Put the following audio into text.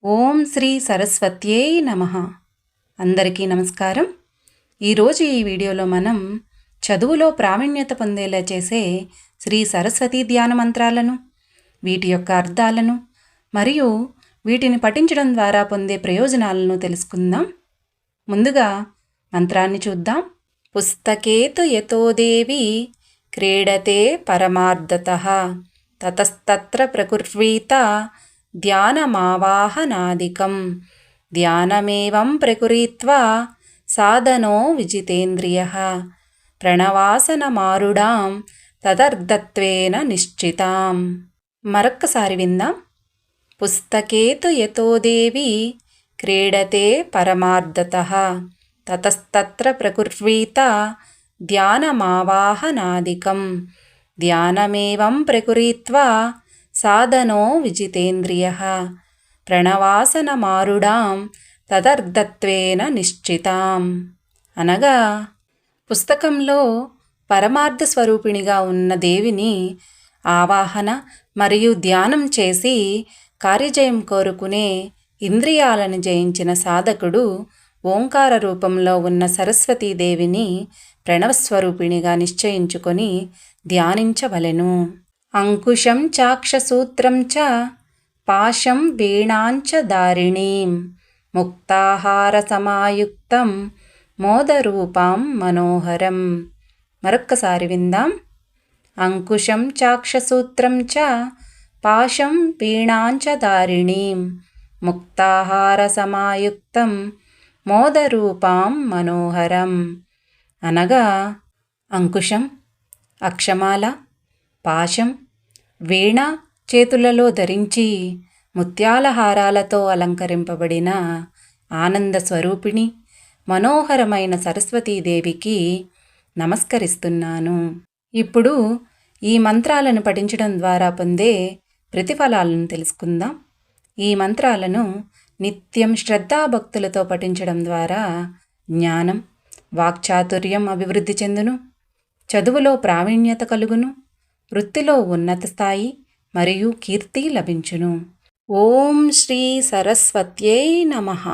ఓం శ్రీ సరస్వత్యై నమః. అందరికీ నమస్కారం. ఈరోజు ఈ వీడియోలో మనం చదువులో ప్రావీణ్యత పొందేలా చేసే శ్రీ సరస్వతీ ధ్యాన మంత్రాలను, వీటి యొక్క అర్థాలను మరియు వీటిని పఠించడం ద్వారా పొందే ప్రయోజనాలను తెలుసుకుందాం. ముందుగా మంత్రాన్ని చూద్దాం. పుస్తకేతు యతో దేవి క్రీడతే పరమార్థతః తతస్తత్ర ప్రకుర్వీత ధ్యానమావాహనాదికం ధ్యానమేవం ప్రకురీత్వా సాధనో విజితేంద్రియః ప్రణవాసనమారుడాం తదర్థత్వేన నిశ్చితాం. మరొక్కసారి విందాం. పుస్తకేతు యతో దేవి క్రీడతే పరమార్థతః తతస్తత్ర ప్రకుర్వీత ధ్యానమావాహనాదికం ధ్యానమేవం ప్రకురీత్వా సాధనో విజితేంద్రియః ప్రణవాసనమారుడాం తదర్థత్వేన నిశ్చితాం. అనగా పుస్తకంలో పరమార్థ స్వరూపిణిగా ఉన్న దేవిని ఆవాహన మరియు ధ్యానం చేసి కార్యజయం కోరుకునే ఇంద్రియాలను జయించిన సాధకుడు ఓంకార రూపంలో ఉన్న సరస్వతీదేవిని ప్రణవస్వరూపిణిగా నిశ్చయించుకొని ధ్యానించవలెను. అంకుశం చాక్షసూత్రం చ పాశం వీణాంచ దారిణీం ముక్తాహార సమాయుక్తం మోదరూపాం మనోహరం. మరొక్కసారి విందాం. అంకుశం చాక్షసూత్రం చ పాశం వీణాంచ దారిణీం ముక్తాహార సమాయుక్తం మోదరూపాం మనోహరం. అనగా అంకుశం, అక్షమాల, పాశం, వీణ చేతులలో ధరించి ముత్యాల హారాలతో అలంకరింపబడిన ఆనంద స్వరూపిణి మనోహరమైన సరస్వతీదేవికి నమస్కరిస్తున్నాను. ఇప్పుడు ఈ మంత్రాలను పఠించడం ద్వారా పొందే ప్రతిఫలాలను తెలుసుకుందాం. ఈ మంత్రాలను నిత్యం శ్రద్ధాభక్తులతో పఠించడం ద్వారా జ్ఞానం, వాక్చాతుర్యం అభివృద్ధి చెందును, చదువులో ప్రావీణ్యత కలుగును, వృత్తిలో ఉన్నత స్థాయి మరియు కీర్తి లభించును. ఓం శ్రీ సరస్వత్యై నమః.